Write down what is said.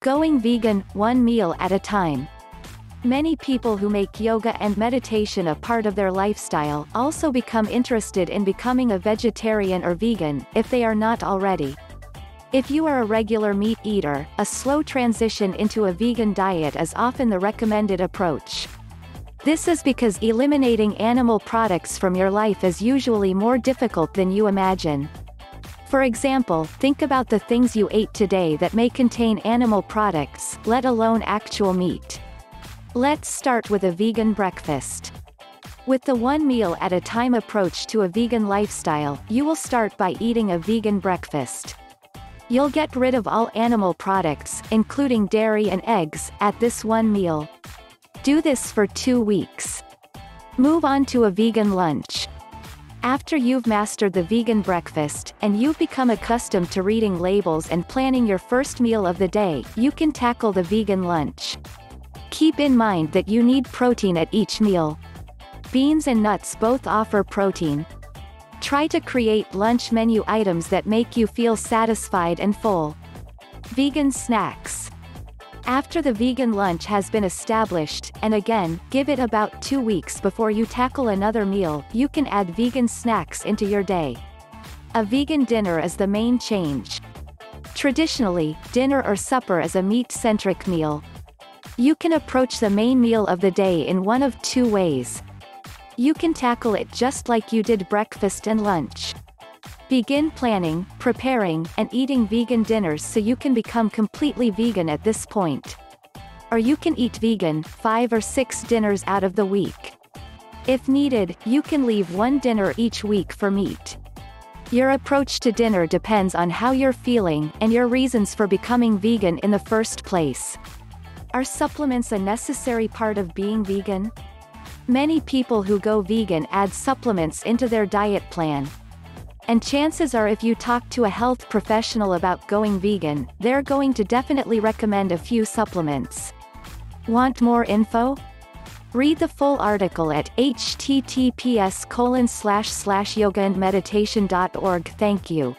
Going vegan, one meal at a time. Many people who make yoga and meditation a part of their lifestyle also become interested in becoming a vegetarian or vegan, if they are not already. If you are a regular meat eater, a slow transition into a vegan diet is often the recommended approach. This is because eliminating animal products from your life is usually more difficult than you imagine. For example, think about the things you ate today that may contain animal products, let alone actual meat. Let's start with a vegan breakfast. With the one meal at a time approach to a vegan lifestyle, you will start by eating a vegan breakfast. You'll get rid of all animal products, including dairy and eggs, at this one meal. Do this for 2 weeks. Move on to a vegan lunch. After you've mastered the vegan breakfast, and you've become accustomed to reading labels and planning your first meal of the day, you can tackle the vegan lunch. Keep in mind that you need protein at each meal. Beans and nuts both offer protein. Try to create lunch menu items that make you feel satisfied and full. Vegan snacks. After the vegan lunch has been established, and again, give it about 2 weeks before you tackle another meal, you can add vegan snacks into your day. A vegan dinner is the main change. Traditionally, dinner or supper is a meat-centric meal. You can approach the main meal of the day in one of 2 ways. You can tackle it just like you did breakfast and lunch. Begin planning, preparing, and eating vegan dinners so you can become completely vegan at this point. Or you can eat vegan, 5 or 6 dinners out of the week. If needed, you can leave 1 dinner each week for meat. Your approach to dinner depends on how you're feeling, and your reasons for becoming vegan in the first place. Are supplements a necessary part of being vegan? Many people who go vegan add supplements into their diet plan. And chances are if you talk to a health professional about going vegan, they're going to definitely recommend a few supplements. Want more info? Read the full article at https://yogaandmeditation.org. Thank you.